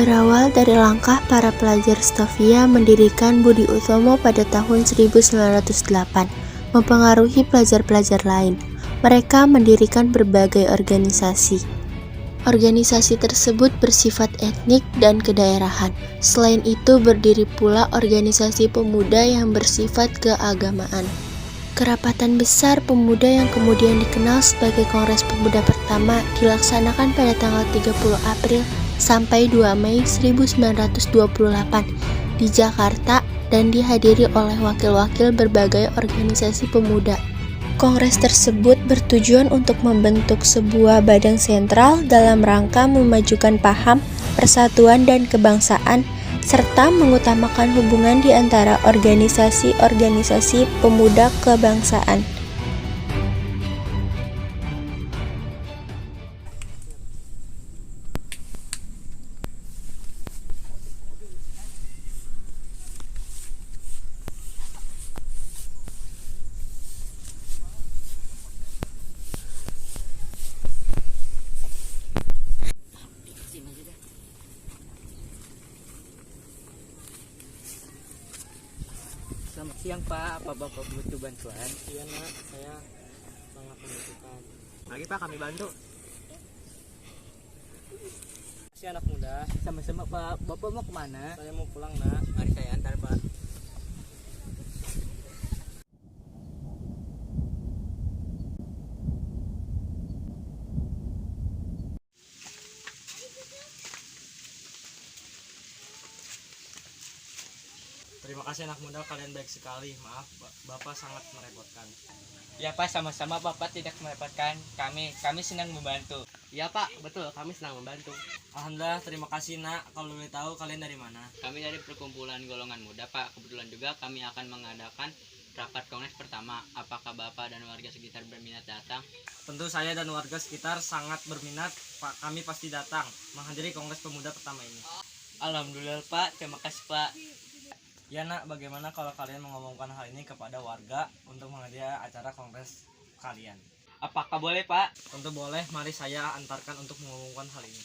Berawal dari langkah para pelajar Stovia mendirikan Budi Utomo pada tahun 1908, mempengaruhi pelajar-pelajar lain. Mereka mendirikan berbagai organisasi. Organisasi tersebut bersifat etnik dan kedaerahan. Selain itu, berdiri pula organisasi pemuda yang bersifat keagamaan. Kerapatan besar pemuda yang kemudian dikenal sebagai Kongres Pemuda pertama dilaksanakan pada tanggal 30 April sampai 2 Mei 1928 di Jakarta dan dihadiri oleh wakil-wakil berbagai organisasi pemuda. Kongres tersebut bertujuan untuk membentuk sebuah badan sentral dalam rangka memajukan paham, persatuan dan kebangsaan, serta mengutamakan hubungan di antara organisasi-organisasi pemuda kebangsaan. Selamat siang Pak, apa Bapak butuh bantuan? Iya nak, saya sangat membutuhkan. Mari Pak, kami bantu. Si anak muda, Sama-sama Pak, Bapak mau kemana? saya mau pulang nak. Mari saya antar Pak. Terima kasih anak muda, kalian baik sekali. Maaf, Bapak sangat merepotkan. Ya Pak, sama-sama Bapak tidak merepotkan. Kami senang membantu. Ya Pak, betul, kami senang membantu. Alhamdulillah, terima kasih nak. Kalau boleh tahu kalian dari mana? Kami dari perkumpulan golongan muda Pak. Kebetulan juga kami akan mengadakan rapat kongres pertama. Apakah Bapak dan warga sekitar berminat datang? Tentu saya dan warga sekitar sangat berminat. Pak, kami pasti datang menghadiri kongres pemuda pertama ini. Alhamdulillah Pak, terima kasih Pak. Ya nak, bagaimana kalau kalian mengumumkan hal ini kepada warga untuk menghadiri acara kongres kalian? Apakah boleh Pak? Tentu boleh, mari saya antarkan untuk mengumumkan hal ini.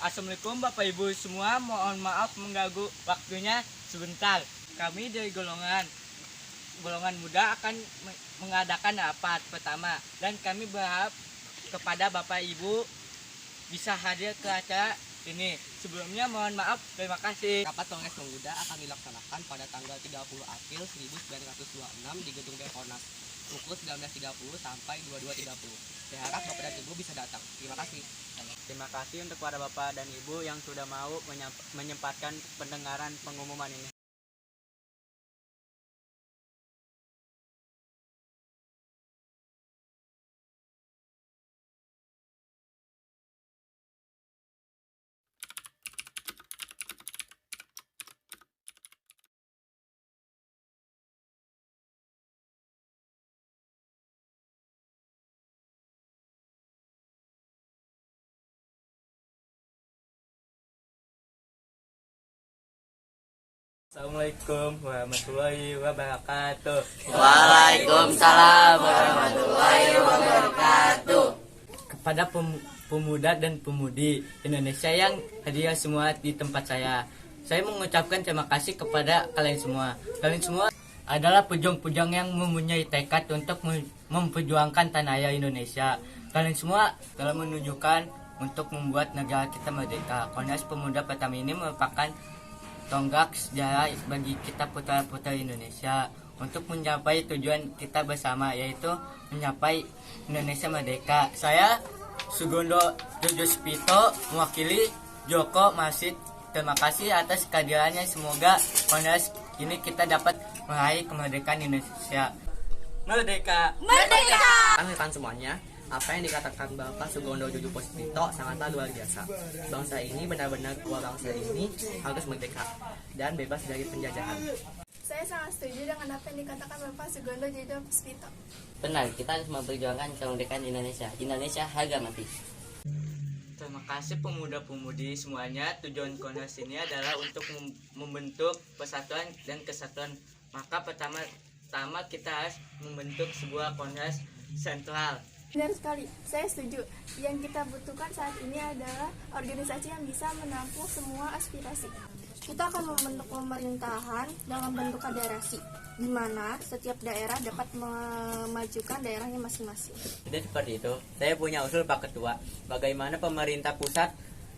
Assalamualaikum Bapak Ibu semua, mohon maaf mengganggu waktunya sebentar. Kami dari golongan muda akan mengadakan rapat pertama dan kami berharap kepada Bapak Ibu bisa hadir ke acara ini. Sebelumnya mohon maaf, terima kasih. Rapat kongres pemuda akan dilaksanakan pada tanggal 30 April 1926 di Gedung Dekonas pukul 19.30 sampai 22.30. Saya harap Bapak dan Ibu bisa datang. Terima kasih. Terima kasih untuk para Bapak dan Ibu yang sudah mau menyempatkan pendengaran pengumuman ini. Assalamualaikum warahmatullahi wabarakatuh. Waalaikumsalam warahmatullahi wabarakatuh. Kepada pemuda dan pemudi Indonesia yang hadir semua di tempat saya mengucapkan terima kasih kepada kalian semua. Kalian semua adalah pejuang-pejuang yang mempunyai tekad untuk memperjuangkan tanah air Indonesia. Kalian semua telah menunjukkan untuk membuat negara kita merdeka. Kongres Pemuda pertama ini merupakan tonggak sejarah bagi kita putra-putri Indonesia untuk mencapai tujuan kita bersama, yaitu mencapai Indonesia merdeka. Saya Sugondo Jojo Spito mewakili Joko Masid. Terima kasih atas kehadirannya. Semoga kongres ini kita dapat meraih kemerdekaan Indonesia. Merdeka! Merdeka! Rekan semuanya, apa yang dikatakan Bapak Sugondo Jojo Puspito sangatlah luar biasa. Bangsa ini benar-benar bangsa ini harus merdeka dan bebas dari penjajahan. Saya sangat setuju dengan apa yang dikatakan Bapak Sugondo Jojo Puspito. Benar, kita harus memperjuangkan kemerdekaan Indonesia. Indonesia harga mati. Terima kasih pemuda-pemudi semuanya. Tujuan Kongres ini adalah untuk membentuk persatuan dan kesatuan. Maka pertama kita harus membentuk sebuah kongres sentral. Benar sekali, saya setuju. Yang kita butuhkan saat ini adalah organisasi yang bisa menampung semua aspirasi. Kita akan membentuk pemerintahan dalam bentuk federasi, di mana setiap daerah dapat memajukan daerahnya masing-masing. Jadi seperti itu, saya punya usul Pak Ketua. Bagaimana pemerintah pusat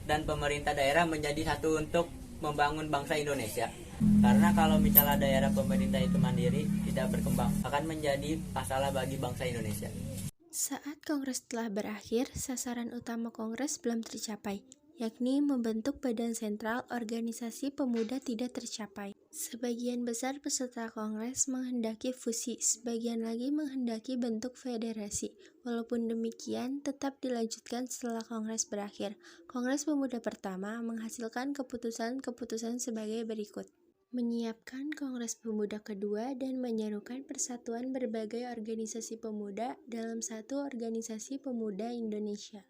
dan pemerintah daerah menjadi satu untuk membangun bangsa Indonesia. Karena kalau misalnya daerah pemerintah itu mandiri, tidak berkembang, akan menjadi masalah bagi bangsa Indonesia. Saat kongres telah berakhir, sasaran utama kongres belum tercapai, yakni membentuk badan sentral organisasi pemuda tidak tercapai. Sebagian besar peserta kongres menghendaki fusi, sebagian lagi menghendaki bentuk federasi. Walaupun demikian, tetap dilanjutkan setelah kongres berakhir. Kongres Pemuda pertama menghasilkan keputusan-keputusan sebagai berikut. Menyiapkan Kongres Pemuda kedua dan menyerukan persatuan berbagai organisasi pemuda dalam satu organisasi pemuda Indonesia.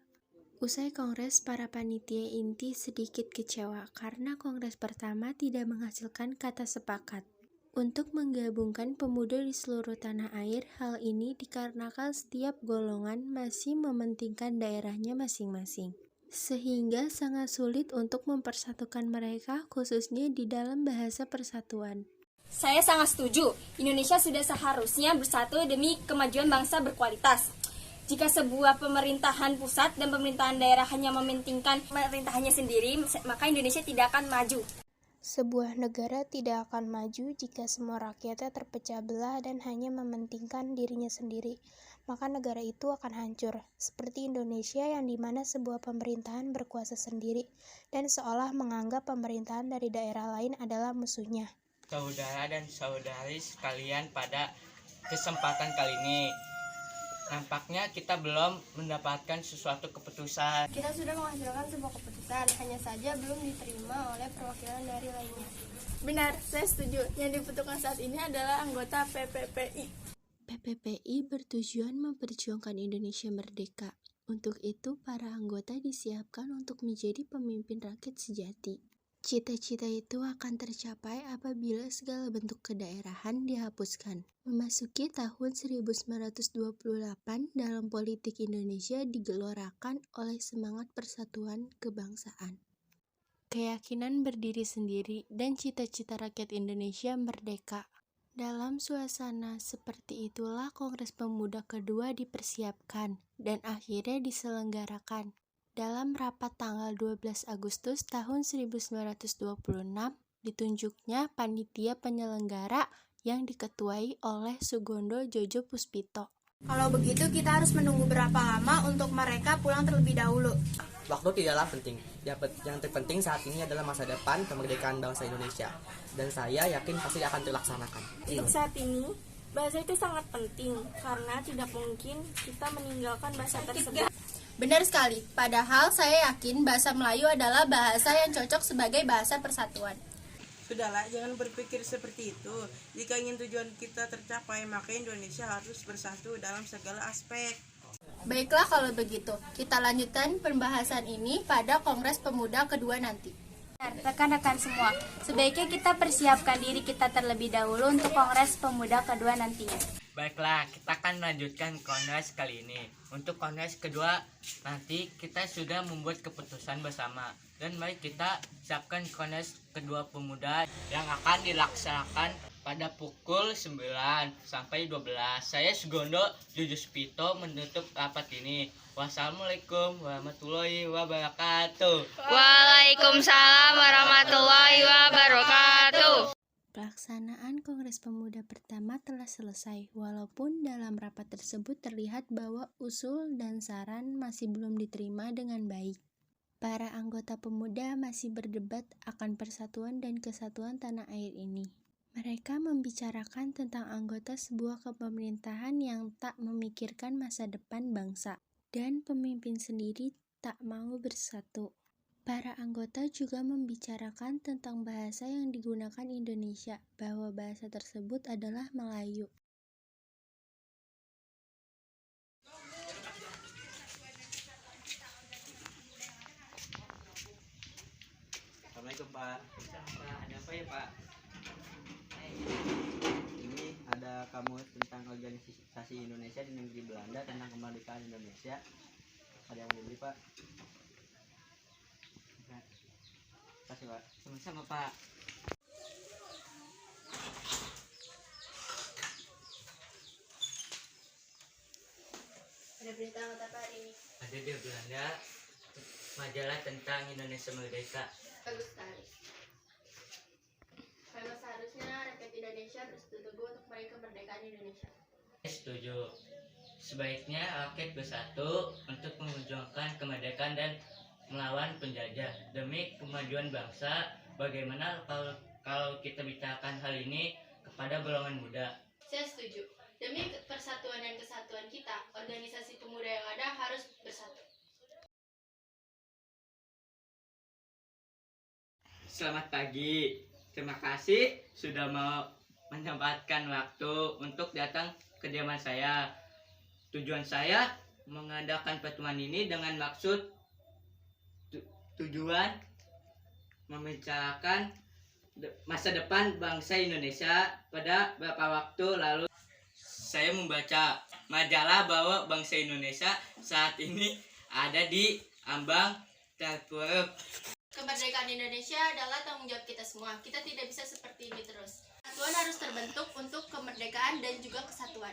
Usai kongres, para panitia inti sedikit kecewa karena kongres pertama tidak menghasilkan kata sepakat. Untuk menggabungkan pemuda di seluruh tanah air, hal ini dikarenakan setiap golongan masih mementingkan daerahnya masing-masing. Sehingga sangat sulit untuk mempersatukan mereka, khususnya di dalam bahasa persatuan. Saya sangat setuju, Indonesia sudah seharusnya bersatu demi kemajuan bangsa berkualitas. Jika sebuah pemerintahan pusat dan pemerintahan daerah hanya mementingkan pemerintahannya sendiri, maka Indonesia tidak akan maju. Sebuah negara tidak akan maju jika semua rakyatnya terpecah belah dan hanya mementingkan dirinya sendiri. Maka negara itu akan hancur, seperti Indonesia yang dimana sebuah pemerintahan berkuasa sendiri dan seolah menganggap pemerintahan dari daerah lain adalah musuhnya. Saudara dan saudari sekalian, pada kesempatan kali ini nampaknya kita belum mendapatkan suatu keputusan. Kita sudah menghasilkan sebuah keputusan, hanya saja belum diterima oleh perwakilan dari lainnya. Benar, saya setuju. Yang dibutuhkan saat ini adalah anggota PPPI. PPPI bertujuan memperjuangkan Indonesia merdeka. Untuk itu, para anggota disiapkan untuk menjadi pemimpin rakyat sejati. Cita-cita itu akan tercapai apabila segala bentuk kedaerahan dihapuskan. Memasuki tahun 1928, dalam politik Indonesia digelorakan oleh semangat persatuan kebangsaan. Keyakinan berdiri sendiri dan cita-cita rakyat Indonesia merdeka. Dalam suasana seperti itulah Kongres Pemuda kedua dipersiapkan dan akhirnya diselenggarakan. Dalam rapat tanggal 12 Agustus tahun 1926, ditunjuknya panitia penyelenggara yang diketuai oleh Sugondo Jojo Puspito. Kalau begitu kita harus menunggu berapa lama untuk mereka pulang terlebih dahulu? Waktu tidaklah penting. Yang terpenting saat ini adalah masa depan kemerdekaan bangsa Indonesia. Dan saya yakin pasti akan terlaksanakan. Untuk saat ini, bahasa itu sangat penting karena tidak mungkin kita meninggalkan bahasa tersebut. Benar sekali, padahal saya yakin bahasa Melayu adalah bahasa yang cocok sebagai bahasa persatuan. Sudahlah, jangan berpikir seperti itu. Jika ingin tujuan kita tercapai, maka Indonesia harus bersatu dalam segala aspek. Baiklah kalau begitu, kita lanjutkan pembahasan ini pada Kongres Pemuda kedua nanti. Rekan-rekan semua, sebaiknya kita persiapkan diri kita terlebih dahulu untuk Kongres Pemuda kedua nantinya. Baiklah, kita akan melanjutkan kongres kali ini. Untuk kongres kedua, nanti kita sudah membuat keputusan bersama. Dan mari kita siapkan kongres kedua pemuda yang akan dilaksanakan pada pukul 9 sampai 12. Saya Sugondo Jojo Puspito menutup rapat ini. Wassalamualaikum warahmatullahi wabarakatuh. Waalaikumsalam warahmatullahi wabarakatuh. Pelaksanaan Kongres Pemuda pertama telah selesai, walaupun dalam rapat tersebut terlihat bahwa usul dan saran masih belum diterima dengan baik. Para anggota pemuda masih berdebat akan persatuan dan kesatuan tanah air ini. Mereka membicarakan tentang anggota sebuah kepemerintahan yang tak memikirkan masa depan bangsa, dan pemimpin sendiri tak mau bersatu. Para anggota juga membicarakan tentang bahasa yang digunakan Indonesia, bahwa bahasa tersebut adalah Melayu. ya Pak? Ini ada kamus tentang organisasi Indonesia di negeri Belanda tentang kemerdekaan Indonesia. Ada yang mau dibeli Pak? Nah, kasih Pak. Sama-sama Pak. Ada berita apa hari ini? Ada di Belanda majalah tentang Indonesia Merdeka. Bagus sekali. Memang seharusnya rakyat Indonesia bersatu teguh untuk meraih kemerdekaan Indonesia. Setuju. Sebaiknya rakyat bersatu untuk memperjuangkan kemerdekaan dan melawan penjajah demi kemajuan bangsa. Bagaimana kalau kita bicarakan hal ini kepada golongan muda? Saya setuju. Demi persatuan dan kesatuan kita, organisasi pemuda yang ada harus bersatu. Selamat pagi. Terima kasih sudah mau menyempatkan waktu untuk datang ke kediaman saya. Tujuan saya mengadakan pertemuan ini dengan maksud tujuan membicarakan masa depan bangsa Indonesia. Pada beberapa waktu lalu saya membaca majalah bahwa bangsa Indonesia saat ini ada di ambang terpuruk. Kemerdekaan Indonesia adalah tanggung jawab kita semua. Kita tidak bisa seperti ini terus. Kesatuan harus terbentuk untuk kemerdekaan dan juga kesatuan.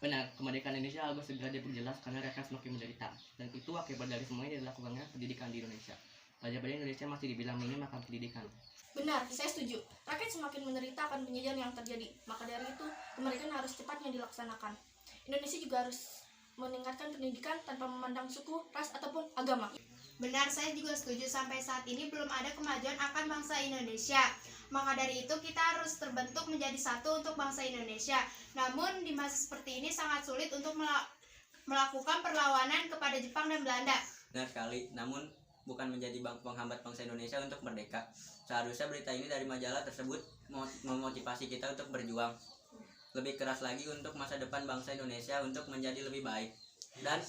Benar, kemerdekaan Indonesia harus segera diperjelas karena rakyat semakin menderita. Dan itu akibat dari semuanya adalah kurangnya pendidikan di Indonesia. Pelajar-pelajar Indonesia masih dibilang minim akan pendidikan. Benar, saya setuju. Rakyat semakin menderita akan penjajahan yang terjadi. Maka dari itu, kemerdekaan harus cepatnya dilaksanakan. Indonesia juga harus meningkatkan pendidikan tanpa memandang suku, ras, ataupun agama. Benar, saya juga setuju. Sampai saat ini belum ada kemajuan akan bangsa Indonesia. Maka dari itu kita harus terbentuk menjadi satu untuk bangsa Indonesia. Namun di masa seperti ini sangat sulit untuk melakukan perlawanan kepada Jepang dan Belanda. Benar sekali, namun bukan menjadi penghambat bangsa Indonesia untuk merdeka. Seharusnya berita ini dari majalah tersebut memotivasi kita untuk berjuang lebih keras lagi untuk masa depan bangsa Indonesia untuk menjadi lebih baik. Dan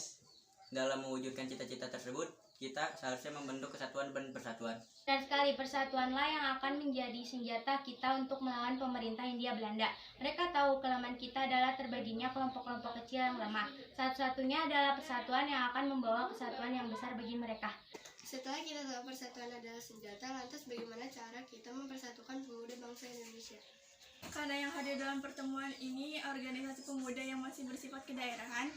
dalam mewujudkan cita-cita tersebut, kita seharusnya membentuk kesatuan dan persatuan. Dan sekali persatuanlah yang akan menjadi senjata kita untuk melawan pemerintah Hindia Belanda. Mereka tahu kelemahan kita adalah terbaginya kelompok-kelompok kecil yang lemah. Satu-satunya adalah persatuan yang akan membawa kesatuan yang besar bagi mereka. Setelah kita tahu persatuan adalah senjata, lantas bagaimana cara kita mempersatukan pemuda bangsa Indonesia? Karena yang hadir dalam pertemuan ini organisasi pemuda yang masih bersifat kedaerahan,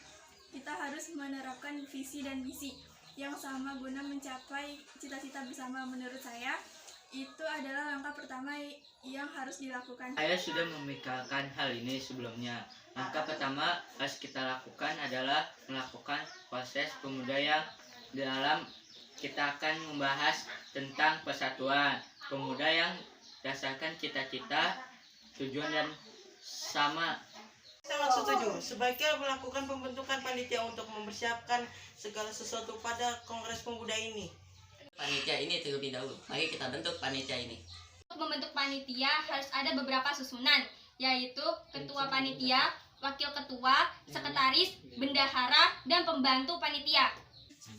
kita harus menerapkan visi dan misi yang sama guna mencapai cita-cita bersama. Menurut saya, itu adalah langkah pertama yang harus dilakukan. Saya sudah memikirkan hal ini sebelumnya. Langkah pertama harus kita lakukan adalah melakukan proses pemuda yang dalam kita akan membahas tentang persatuan pemuda yang berdasarkan cita-cita, tujuan dan sama. Sangat setuju. Sebaiknya melakukan pembentukan panitia untuk mempersiapkan segala sesuatu pada Kongres Pemuda ini. Panitia ini terlebih dahulu. Mari kita bentuk panitia ini. Untuk membentuk panitia harus ada beberapa susunan, yaitu ketua panitia, wakil ketua, sekretaris, bendahara, dan pembantu panitia.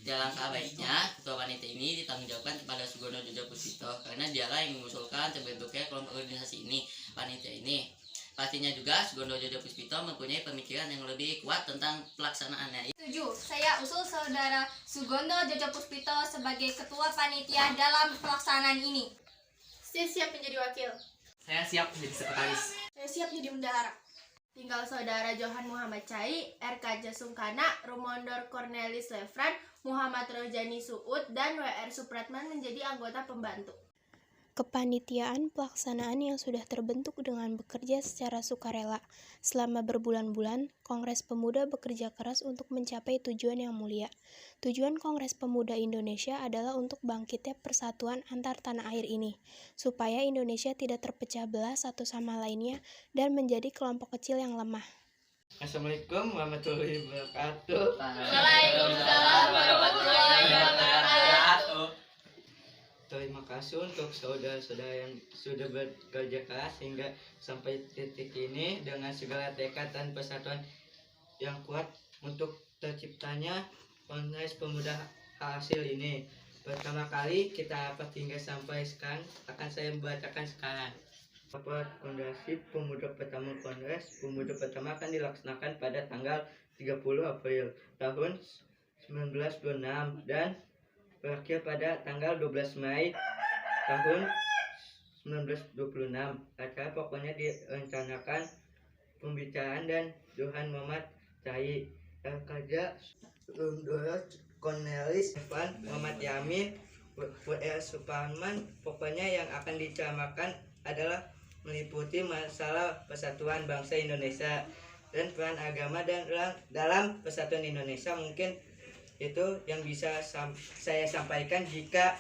Dalam baiknya, ketua panitia ini ditanggungjawabkan kepada Sugondo Jojo Puspito karena dialah yang mengusulkan terbentuknya kelompok organisasi ini, panitia ini. Pastinya juga Sugondo Jojo Puspito mempunyai pemikiran yang lebih kuat tentang pelaksanaannya. Setuju, saya usul saudara Sugondo Jojo Puspito sebagai ketua panitia dalam pelaksanaan ini. Saya siap menjadi wakil. Saya siap menjadi sekretaris. Saya siap jadi bendahara. Tinggal saudara Johan Muhammad Cai, RK Jasungkana, Rumondor Cornelis Lefran, Muhammad Rojani Suud, dan WR Supratman menjadi anggota pembantu. Kepanitiaan pelaksanaan yang sudah terbentuk dengan bekerja secara sukarela. Selama berbulan-bulan, Kongres Pemuda bekerja keras untuk mencapai tujuan yang mulia. Tujuan Kongres Pemuda Indonesia adalah untuk bangkitnya persatuan antar tanah air ini, supaya Indonesia tidak terpecah belah satu sama lainnya dan menjadi kelompok kecil yang lemah. Assalamualaikum warahmatullahi wabarakatuh. Waalaikumsalam warahmatullahi wabarakatuh. Terima kasih untuk saudara-saudara yang sudah bekerja keras hingga sampai titik ini dengan segala tekad dan persatuan yang kuat untuk terciptanya Kongres Pemuda hasil ini. Pertama kali kita hingga sampai sekarang akan saya membacakan sekarang. Rapat Fondasi Pemuda Pertama Kongres Pemuda Pertama akan dilaksanakan pada tanggal 30 April tahun 1926 dan berakhir pada tanggal 12 Mei tahun 1926. Acara pokoknya direncanakan pembicaraan dan Johan Muhammad Cai, Kerja Cornelis, Evan Muhammad Yamin, W.L. Suparman. Pokoknya yang akan diceramakan adalah meliputi masalah persatuan bangsa Indonesia dan peran agama dan dalam persatuan Indonesia. Mungkin itu yang bisa saya sampaikan. Jika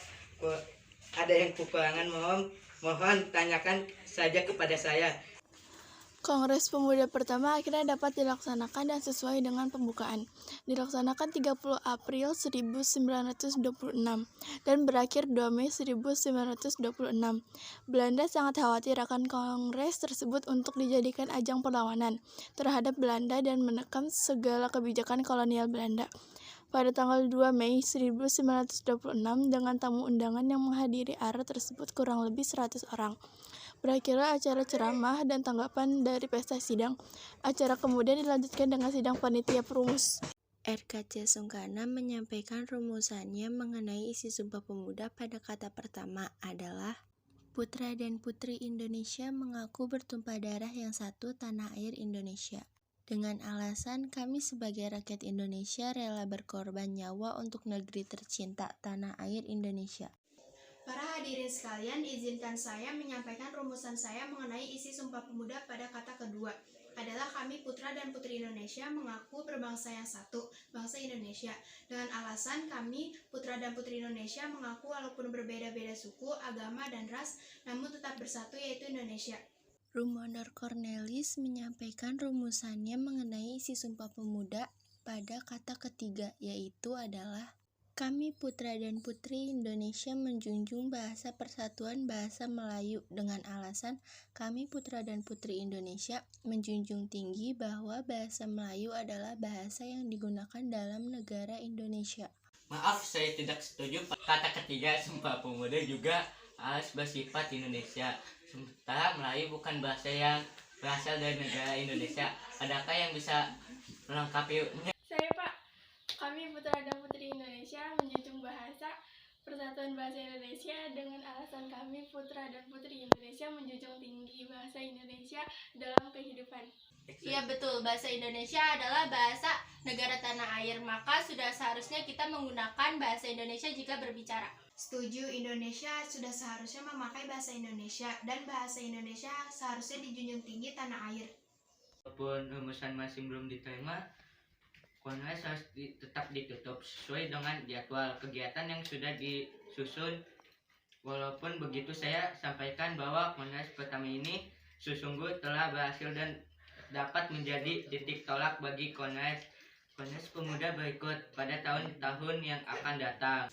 ada yang kekurangan mohon tanyakan saja kepada saya. Kongres Pemuda pertama akhirnya dapat dilaksanakan dan sesuai dengan pembukaan. Dilaksanakan 30 April 1926 dan berakhir 2 Mei 1926. Belanda sangat khawatir akan kongres tersebut untuk dijadikan ajang perlawanan terhadap Belanda dan menekan segala kebijakan kolonial Belanda. Pada tanggal 2 Mei 1926 dengan tamu undangan yang menghadiri acara tersebut kurang lebih 100 orang. Berakhirlah acara ceramah dan tanggapan dari pesta sidang. Acara kemudian dilanjutkan dengan sidang panitia perumus. RKC Sungkana menyampaikan rumusannya mengenai isi Sumpah Pemuda pada kata pertama adalah Putra dan Putri Indonesia mengaku bertumpah darah yang satu tanah air Indonesia. Dengan alasan kami sebagai rakyat Indonesia rela berkorban nyawa untuk negeri tercinta tanah air Indonesia. Para hadirin sekalian, izinkan saya menyampaikan rumusan saya mengenai isi Sumpah Pemuda pada kata kedua adalah kami putra dan putri Indonesia mengaku berbangsa yang satu, bangsa Indonesia. Dengan alasan kami putra dan putri Indonesia mengaku walaupun berbeda-beda suku, agama, dan ras, namun tetap bersatu yaitu Indonesia. Rumonor Cornelis menyampaikan rumusannya mengenai isi Sumpah Pemuda pada kata ketiga, yaitu adalah kami putra dan putri Indonesia menjunjung bahasa persatuan bahasa Melayu dengan alasan kami putra dan putri Indonesia menjunjung tinggi bahwa bahasa Melayu adalah bahasa yang digunakan dalam negara Indonesia. Maaf, saya tidak setuju. Kata ketiga Sumpah Pemuda juga harus bersifat Indonesia. Sementara Melayu bukan bahasa yang berasal dari negara Indonesia. Adakah yang bisa melengkapinya? Saya Pak, kami putra dan putri Indonesia menjunjung bahasa persatuan bahasa Indonesia dengan alasan kami putra dan putri Indonesia menjunjung tinggi bahasa Indonesia dalam kehidupan. Iya betul, bahasa Indonesia adalah bahasa negara tanah air, maka sudah seharusnya kita menggunakan bahasa Indonesia jika berbicara. Setuju, Indonesia sudah seharusnya memakai bahasa Indonesia dan bahasa Indonesia seharusnya dijunjung tinggi tanah air. Walaupun rumusan masih belum diterima, Kongres harus tetap ditutup sesuai dengan jadwal kegiatan yang sudah disusun. Walaupun begitu, saya sampaikan bahwa Kongres pertama ini sesungguh telah berhasil dan dapat menjadi titik tolak bagi Kongres Pemuda berikut pada tahun-tahun yang akan datang.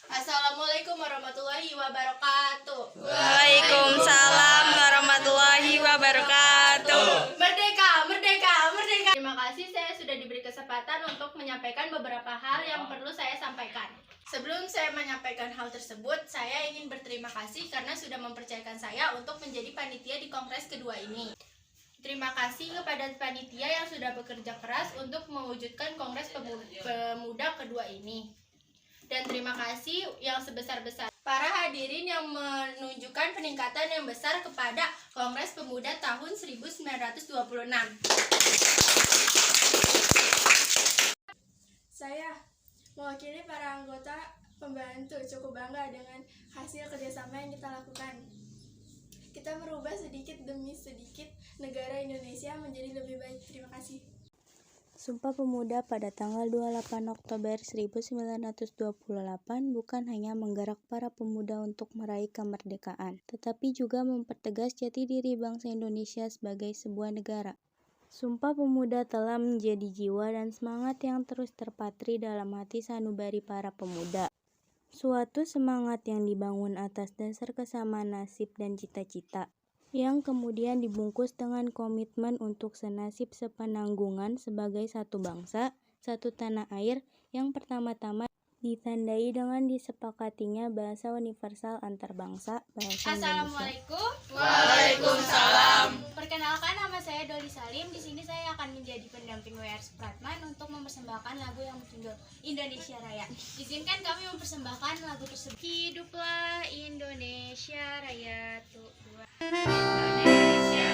Assalamualaikum warahmatullahi wabarakatuh. Waalaikumsalam warahmatullahi wabarakatuh. Merdeka, merdeka, merdeka. Terima kasih, saya sudah diberi kesempatan untuk menyampaikan beberapa hal yang perlu saya sampaikan. Sebelum saya menyampaikan hal tersebut, saya ingin berterima kasih karena sudah mempercayakan saya untuk menjadi panitia di kongres kedua ini. Terima kasih kepada panitia yang sudah bekerja keras untuk mewujudkan kongres pemuda kedua ini. Dan terima kasih yang sebesar-besar para hadirin yang menunjukkan peningkatan yang besar kepada Kongres Pemuda tahun 1926. Saya mewakili para anggota pembantu cukup bangga dengan hasil kerjasama yang kita lakukan. Kita merubah sedikit demi sedikit negara Indonesia menjadi lebih baik. Terima kasih. Sumpah Pemuda pada tanggal 28 Oktober 1928 bukan hanya menggerak para pemuda untuk meraih kemerdekaan, tetapi juga mempertegas jati diri bangsa Indonesia sebagai sebuah negara. Sumpah Pemuda telah menjadi jiwa dan semangat yang terus terpatri dalam hati sanubari para pemuda. Suatu semangat yang dibangun atas dasar kesamaan nasib dan cita-cita, yang kemudian dibungkus dengan komitmen untuk senasib sepenanggungan sebagai satu bangsa, satu tanah air yang pertama-tama ditandai dengan disepakatinya bahasa universal antar bangsa, bahasa Indonesia. Assalamualaikum. Waalaikumsalam. Perkenalkan, nama saya Doli Salim. Di sini saya akan menjadi pendamping WR Supratman untuk mempersembahkan lagu yang berjudul Indonesia Raya. Izinkan kami mempersembahkan lagu tersebut. Hiduplah Indonesia Raya, Indonesia